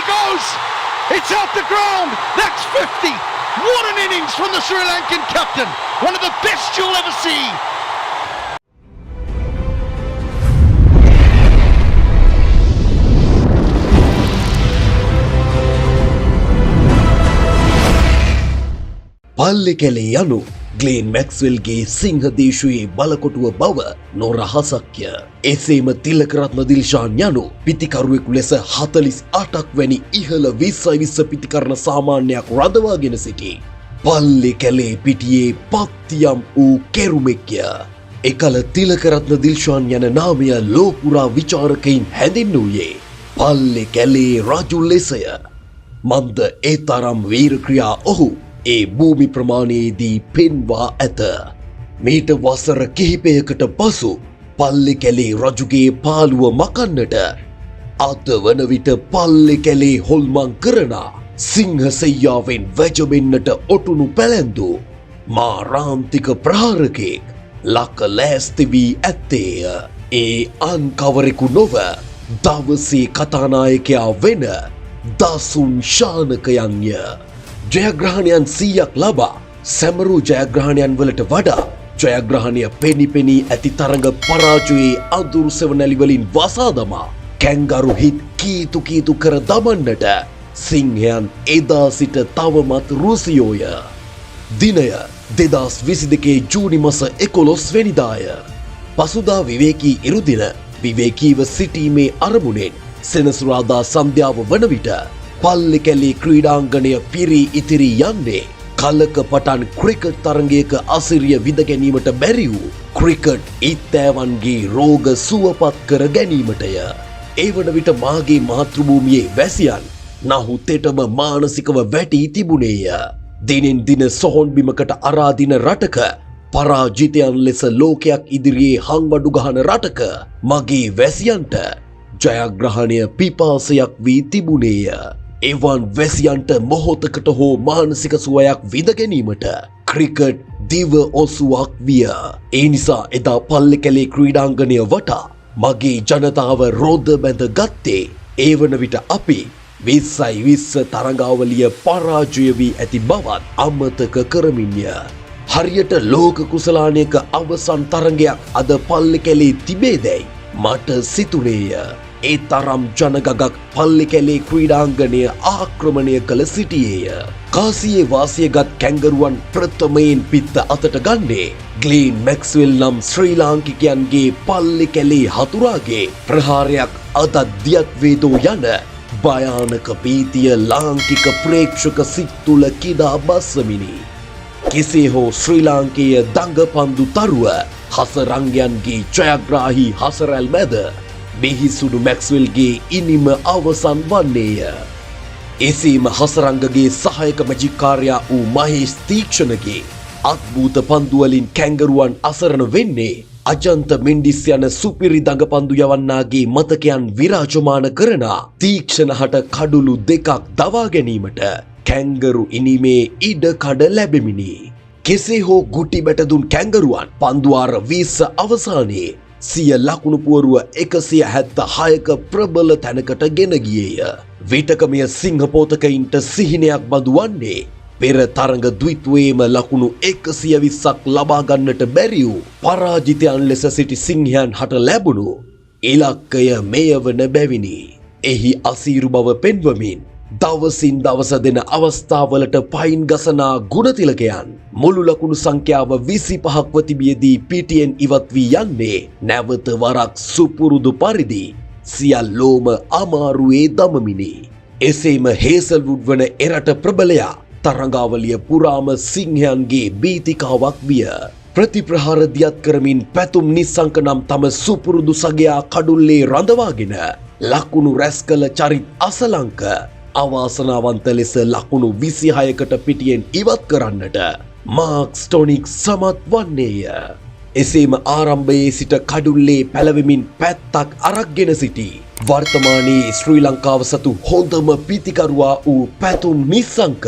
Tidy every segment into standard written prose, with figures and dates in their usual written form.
he goes! It's out the ground! That's 50! What an innings from the Sri Lankan captain! One of the best you'll ever see! පල්ලිකැලේ යනු ග්ලේන් මැක්ස්වෙල්ගේ සිංහදේශයේ බලකොටුව බව නොරහසක්ය. එසේම තිලකරත්න දිල්ෂාන් යනු පිතිකරුවෙකු ලෙස 48ක් වැනි ඉහළ 20 පිතිකරණ සාමාන්‍යයක් රඳවාගෙන සිටි. පල්ලිකැලේ පිටියේ පත්තියම් වූ කෙරුමෙක්ය. එකල තිලකරත්න දිල්ෂාන් යන නාමය ලෝපුරා විචාරකයින් හැඳින්වූයේ පල්ලිකැලේ රජු ලෙසය. මන්ද ඒ තරම් වීරක්‍රියා ඔහු ඒ භූමි ප්‍රමාණයේදී පෙන්වා ඇත. මීට වසර කිහිපයකට පසු පල්ලිකැලේ රජුගේ පාළුව මකන්නට අද වන විට පල්ලිකැලේ හොල්මන් කරන සිංහ සෙයියාවෙන් වැජබෙන්නට ඔටුනු පැලැන්දු මාරාන්තික ප්‍රහාරකෙක් ලක ලෑස්ති වී ඇත්තේය. ඒ අන් කවරෙකු නොව දවසේ කතානායකයා වෙන දසුන් ශානකයන්ය. ජයග්‍රහණයන් 100ක් ලබා සැමරු ජයග්‍රහණයන් වලට වඩා ජයග්‍රහණය පෙනී ඇති තරඟ පරාජයේ අඳුරු සෙවණැලි වලින් වසා දමා කැංගරු හිත් කීතු කර දමන්නට සිංහයන් එදා සිට තවමත් රුසියෝය. දිනය 2022 ජූනි මස 11 වෙනිදාය. පසුදා විවේකී ඉරුදින විවේකීව සිටීමේ අරමුණෙන් සෙනසුරාදා සන්ධ්‍යාව වන විට පල්ලිකැලේ ක්‍රීඩාංගණය පිරී ඉතිරි යන්නේ කලක පටන් ක්‍රිකට් තරගයක අසිරිය විඳ ගැනීමට බැරි වූ ක්‍රිකට් ඉත්තෑවන්ගේ රෝග සුවපත් කර ගැනීමටය. ඒ වන විට මාගේ මාතෘභූමියේ වැසියන් නහුතෙටම මානසිකව වැටී තිබුණේය. දිනෙන් දින සොහොන් බිමකට අරාදින රටක පරාජිතයන් ලෙස ලෝකයක් ඉදිරියේ හංවඩු ගහන රටක මගේ වැසියන්ට ජයග්‍රහණය පිපාසයක් වී තිබුණේය. එවන් වැසියන්ට මොහොතකට හෝ මානසික සුවයක් විඳ ගැනීමට ක්‍රිකට් දිව ඔසුවක් විය. ඒ නිසා එදා පල්ලිකැලේ ක්‍රීඩාංගණය වටා මගේ ජනතාව රෝද බැඳ ගත්තේ ඒ වන විට අපි 20 තරඟාවලිය පරාජය වී ඇති බවත් අමතක කරමින්ය. හරියට ලෝක කුසලානයක අවසන් තරඟයක් අද පල්ලිකැලේ තිබේදැයි මට සිතුනේය. ඒ තරම් ජනගගක් පල්ලිකැලේ ක්‍රීඩාංගණය ආක්‍රමණය කළ සිටියේය. කාසියේ වාසියගත් කැංගරුවන් ප්‍රථමයෙන් පිත්ත අතට ගන්නේ ග්ලේන් මැක්ස්වෙල් නම් ශ්‍රී ලාංකිකයන්ගේ පල්ලිකැලේ හතුරාගේ ප්‍රහාරයක් අදත් දියත් වේදෝ යන භයානක භීතිය ලාංකික ප්‍රේක්ෂක සිත් තුළ කිදා බස්සමිනි. කෙසේ හෝ ශ්‍රී ලාංකේය දඟපන්දු තරුව හසරංගයන්ගේ ජයග්‍රාහී හසරැල් මැද බිහිසුණු මැක්ස්වෙල්ගේ ඉනිම අවසන් වන්නේය. එසේම හසරංගගේ සහයක මැජික්කාරයා වූ මහේෂ් තීක්ෂණගේ අත්භූත පන්දුවලින් කැංගරුවන් අසරණ වෙන්නේ අජන්ත මෙන්ඩිස් යන සුපිරි දඟපන්දු යවන්නාගේ මතකයන් විරාජමාන කරන තීක්ෂණ හට කඩුළු දෙකක් දවා ගැනීමට කැංගරු ඉනිමේ ඉඩ කඩ ලැබෙමිනි. කෙසේ හෝ ගුටි බැටදුන් කැංගරුවන් පන්දුවාර 20 අවසානයේ සිය ලකුණු පුවරුව 176ක ප්‍රබල තැනකට ගෙන ගියේය. විටකමය සිංහපෝතකයින්ට සිහිනයක් බඳු වන්නේ පෙර තරඟ ද්විත්වයේම ලකුණු 120ක් ලබා ගන්නට බැරි වූ පරාජිතයන් ලෙස සිටි සිංහයන් හට ලැබුණු ඉලක්කය මෙය වන බැවිනි. එහි අසීරු බව පෙන්වමින් දවසින් දවස දෙන අවස්ථාවලට පයින් ගසනා ගුණතිලකයන් මුළු ලකුණු සංඛ්‍යාව 25ක්ව තිබියදී පිටියෙන් ඉවත් වී යන්නේ නැවත වරක් සුපුරුදු පරිදි සියල්ලෝම අමාරුවේ දමමිනි. එසේම හේසල්වුඩ් වන එරට ප්‍රබලයා තරඟාවලිය පුරාම සිංහයන්ගේ බීතිකාවක් විය. ප්‍රතිප්‍රහාර දියත් කරමින් පැතුම් නිස්සංක නම් තම සුපුරුදු සගයා කඩුල්ලේ රඳවාගෙන ලකුණු රැස් කළ චරිත් අසලංක අවාසනාවන්ත ලෙස ලකුණු 26කට පිටියෙන් ඉවත් කරන්නට මාර්ක් ස්ටොනික් සමත් වන්නේය. එසේම ආරම්භයේ සිට කඩුල්ලේ පැලවෙමින් පැත්තක් අරක්ගෙන සිටි වර්තමානයේ ශ්‍රී ලංකාව සතු හොඳම පිතිකරුවා වූ පැතුම් නිස්සංක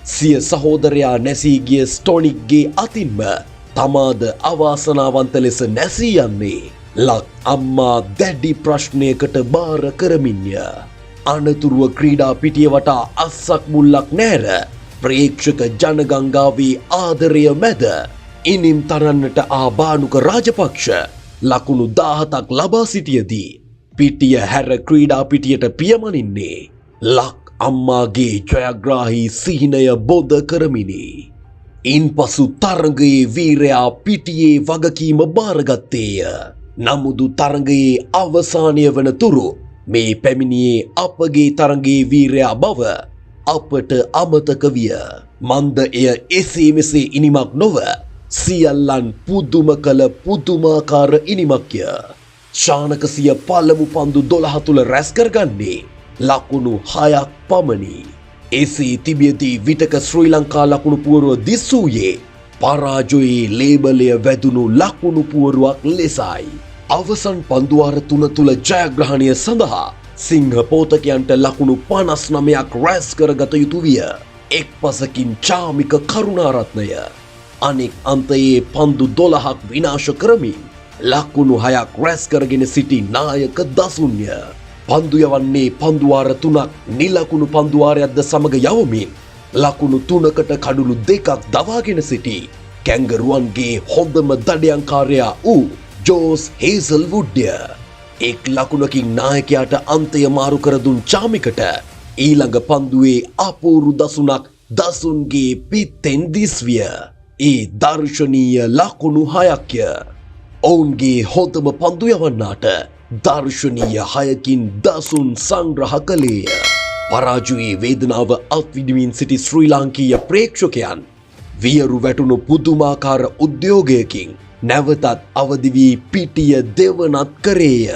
සිය සහෝදරයා නැසී ගිය ස්ටොනික්ගේ අතින්ම තමාද අවාසනාවන්ත ලෙස නැසී යන්නේ ලක් අම්මා දැඩි ප්‍රශ්නයකට බාර කරමින්ය. අනතුරුව ක්‍රීඩා පිටිය වටා අස්සක් මුල්ලක් නෑර ප්‍රේක්ෂක ජනගංගාවේ ආදරය මැද ඉනිම් තරන්නට ආබානුක රාජපක්ෂ ලකුණු 17ක් ලබා සිටියදී පිටිය හැර ක්‍රීඩා පිටියට පියමනින්නේ ලක් අම්මාගේ ජයග්‍රාහී සිහිනය බොද කරමිනි. ඉන්පසු තරගයේ වීරයා පිටියේ වගකීම බාරගත්තේය. නමුදු තරගයේ අවසානය වන තුරු මේ පැමිණියේ අපගේ තරගයේ වීරයා බව අපට අමතක විය. මන්ද එය එසේ මෙසේ ඉනිමක් නොව සියල්ලන් පුදුම කළ පුදුමාකාර ඉනිමක්ය. ශානක සිය පළමු පන්දු 12 තුළ රැස් කරගන්නේ ලකුණු 6ක් පමණි. එසේ තිබියදී විටක ශ්‍රී ලංකා ලකුණු පුවරුව දිස්සූයේ පරාජයේ ලේබලය වැදුණු ලකුණු පුවරුවක් ලෙසයි. අවසන් පන්දුවාර 3 තුළ ජයග්‍රහණය සඳහා සිංහ පෝතකයන්ට ලකුණු 59ක් රැස් කරගත යුතු විය. එක් පසකින් චාමික කරුණාරත්නය අනෙක් අන්තයේ පන්දු 12ක් විනාශ කරමින් ලකුණු 6ක් රැස් කරගෙන සිටි නායක දසුන්ය. පන්දු යවන්නේ පන්දුවාර 3ක් නිලකුණු පන්දුවාරයක්ද සමග යවමින් ලකුණු 3කට කඩුළු 2ක් දවාගෙන සිටි කැංගරුවන්ගේ හොඳම දඩයන්කාරයා වූ ජෝස් හේසල්වුඩ්ය. එක් ලකුණකින් නායකයාට අන්තය මාරු කර දුන් චාමිකට ඊළඟ පන්දුවේ අපූරු දසුනක් දසුන්ගේ පිත්තෙන් දිස්විය. ඒ දර්ශනීය ලකුණු 6ක්ය. ඔවුන්ගේ හොඳම පන්දු යවන්නාට දර්ශනීය 6කින් දසුන් සංග්‍රහ කළේය. පරාජයේ වේදනාව අත්විඳිමින් සිටි ශ්‍රී ලාංකීය ප්‍රේක්ෂකයන් වියරු වැටුණු පුදුමාකාර උද්‍යෝගයකින් නැවතත් අවදි වී පිටිය දෙවනත් කරේය.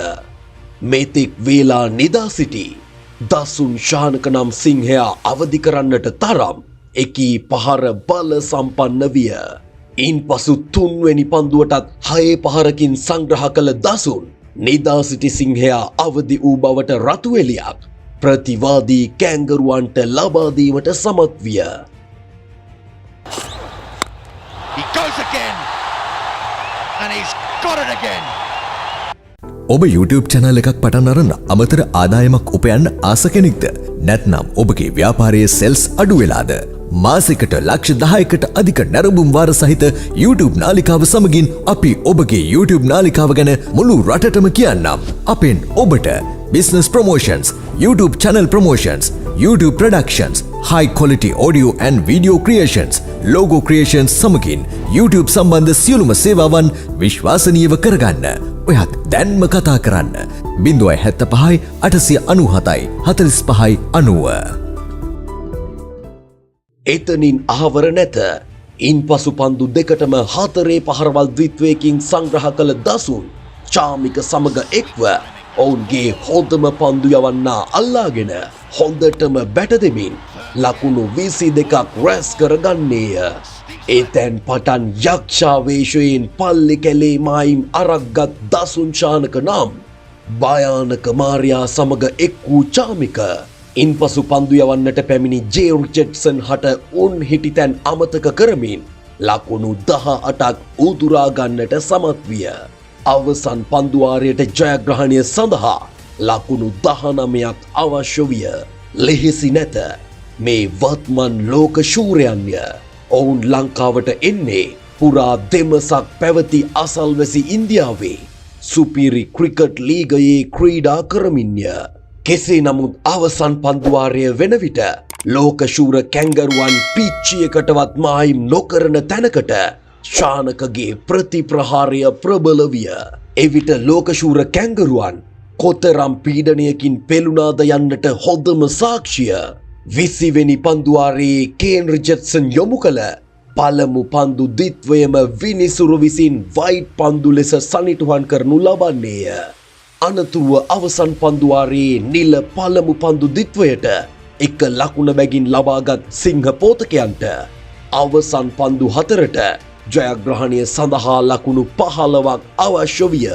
මෙතෙක් වේලා නිදා සිටි දසුන් ශානක නම් සිංහයා අවදි කරන්නට තරම් එකී පහර බල සම්පන්න විය. ඉන්පසු 3 වෙනි පන්දුවටත් 6 පහරකින් සංග්‍රහ කළ දසුන් නිදා සිටි සිංහයා අවදි වූ බවට රතු එළියක් ප්‍රතිවාදී කැංගරුවන්ට ලබා දීමට සමත් විය. He goes again and he's got it again. ඔබ YouTube channel එකක් පටන් අරන් අමතර ආදායමක් උපයන්න ආස කෙනෙක්ද? නැත්නම් ඔබගේ ව්‍යාපාරයේ සෙල්ස් අඩු වෙලාද? මාසිකට ලක්ෂ 10කට අධික නැරඹුම් වාර සහිත YouTube නාලිකාව සමගින් අපි ඔබගේ YouTube නාලිකාව ගැන මුළු රටටම කියන්නම්. අපෙන් ඔබට business promotions, YouTube channel promotions, YouTube productions, high quality audio and video creations, logo creations සමගින් YouTube සම්බන්ධ සියලුම සේවාවන් විශ්වාසනීයව කරගන්න. ඔයත් දැන්ම කතා කරන්න 075 897 45 90. එතනින් අහවර නැත. ඉන්පසු පන්දු දෙකටම 4 පහරවල් ද්විත්වයකින් සංග්‍රහ කළ දසුන් චාමික සමග එක්ව ඔවුන්ගේ හොඳම පන්දු යවන්නා අල්ලාගෙන හොඳටම බැට දෙමින් ලකුණු 22ක් රැස් කරගන්නේය. එතැන් පටන් යක්ෂාවේශයෙන් පල්ලි කැලේ මායිම් අරක්ගත් දසුන් ශානක නම් භයානක මාරයා සමග එක් වූ චාමික ඉන්පසු පන්දු යවන්නට පැමිණි ජේ රිචඩ්සන් හට උන් හිටිතැන් අමතක කරමින් ලකුණු 18ක් උදුරා ගන්නට සමත් විය. අවසන් පන්දුවාරයට ජයග්‍රහණය සඳහා ලකුණු 19ක් අවශ්‍ය විය. ලෙහෙසි නැත. මේ වත්මන් ලෝක ශූරයන්ය. ඔවුන් ලංකාවට එන්නේ පුරා දෙමසක් පැවති අසල්වැසි ඉන්දියාවේ සුපිරි ක්‍රිකට් ලීගයේ ක්‍රීඩා කරමින්ය. කෙසේ නමුත් අවසන් පන්දුවාරය වෙන විට ලෝකශූර කැංගරුවන් පිච්චියකටවත් මායිම් නොකරන තැනකට ශානකගේ ප්‍රතිප්‍රහාරය ප්‍රබල විය. එවිට ලෝකශූර කැංගරුවන් කොතරම් පීඩනයකින් පෙළුණාද යන්නට හොඳම සාක්ෂිය 20 වෙනි පන්දුවාරයේ කේන් රිචඩ්සන් යොමු කළ පළමු පන්දු දිත්වයම විනිසුරු විසින් වයිට් පන්දු ලෙස සනිටුහන් කරනු ලබන්නේය. අනතුරුව අවසන් පන්දුවාරයේ නිල පළමු පන්දු දිත්වයට එක ලකුණ බැගින් ලබාගත් සිංහ පෝතකයන්ට අවසන් පන්දු 4ට ජයග්‍රහණය සඳහා ලකුණු 15ක් අවශ්‍ය විය.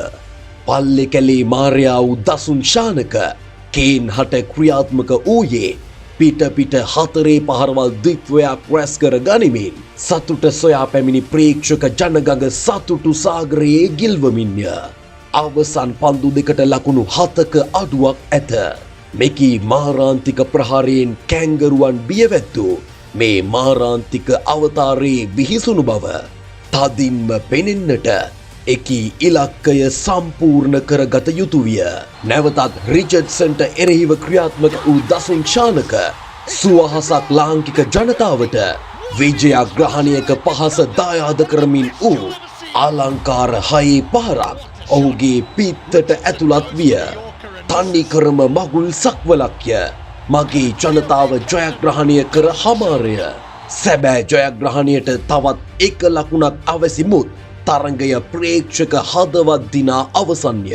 පල්ලෙ කැලේ මාරයා වූ දසුන් ශානක කේන් හට ක්‍රියාත්මක වූයේ පිට 4 පහරවල් ද්විත්වයක් රැස් කර ගනිමින් සතුට සොයා පැමිණි ප්‍රේක්ෂක ජනගඟ සතුටු සාගරයේ ගිල්වමින්ය. අවසන් පන්දු දෙකට ලකුණු 7ක අඩුවක් ඇත. මෙකී මාරාන්තික ප්‍රහාරයෙන් කැංගරුවන් බියවැත්තු මේ මාරාන්තික අවතාරයේ විහිසුණු බව තදින්ම පෙනෙන්නට එකී ඉලක්කය සම්පූර්ණ කරගත යුතු විය. නැවතත් රිචඩ්සන්ට එරෙහිව ක්‍රියාත්මක වූ දසුන් ශානක සුවහසක් ලාංකික ජනතාවට විජයග්‍රහණයක පහස දායාද කරමින් වූ අලංකාර හයේ පහරක් ඔහුගේ පිත්තට ඇතුළත් විය. තනිකරම මගුල් සක්වලක්ය. මගේ ජනතාව ජයග්‍රහණය කර හමාරය. සැබෑ ජයග්‍රහණයට තවත් එක ලකුණක් අවැසිමුත් තරගය ප්‍රේක්ෂක හදවත් දිනා අවසන්ය.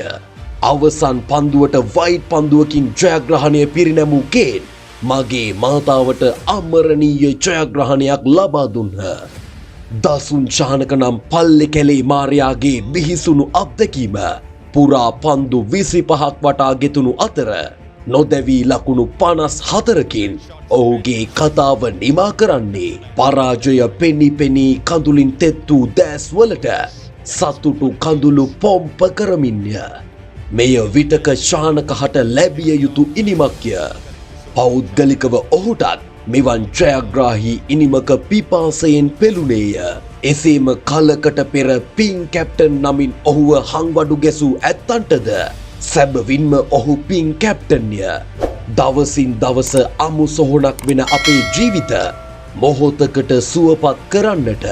අවසන් පන්දුවට වයිට් පන්දුවකින් ජයග්‍රහණය පිරිනැමූ කේන් මගේ මාතාවට අමරණීය ජයග්‍රහණයක් ලබා දුන්හ. දසුන් ශානක නම් පල්ලෙ කැලේ මාරයාගේ බිහිසුණු අත්දැකීම පුරා පන්දු 25ක් වටා ගෙතුණු අතර නොදැවී ලකුණු 54කින් ඔහුගේ කතාව නිමා කරන්නේ පරාජය පෙනී පෙනී කඳුලින් තෙත් වූ දෑස්වලට සතුටු කඳුළු පොම්ප කරමින්ය. මෙය විටක ශානකහට ලැබිය යුතු ඉනිමක්ය. පෞද්ගලිකව ඔහුටත් මෙවන් ජයග්‍රාහී ඉනිමක පිපාසයෙන් පෙළුණේය. එසේම කලකට පෙර පින් කැප්ටන් නමින් ඔහුව හංවඩු ගැසූ ඇත්තන්ටද සැබවින්ම ඔහු පින් කැප්ටන්ය. දවසින් දවස අමු සොහොනක් වෙන අපේ ජීවිත මොහොතකට සුවපත් කරන්නට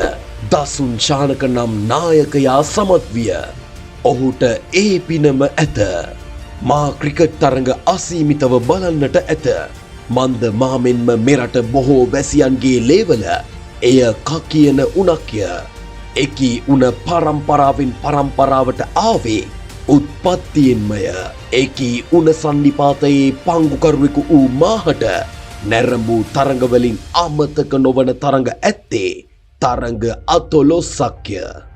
දසුන් ශානක නම් නායකයා සමත් විය. ඔහුට ඒ පිනම ඇත. මා ක්‍රිකට් තරඟ අසීමිතව බලන්නට ඇත. මන්ද මාමෙන්ම මෙරට බොහෝ වැසියන්ගේ ලේවල එය කකියන උනක්ය. එකී උන පරම්පරාවෙන් පරම්පරාවට ආවේ උත්පත්තියෙන්මය. එකී උන සන්නිපාතයේ පංගුකරුවෙකු වූ මාහට නැරඹූ තරඟවලින් අමතක නොවන තරඟ ඇත්තේ තරඟ 14ක්ය.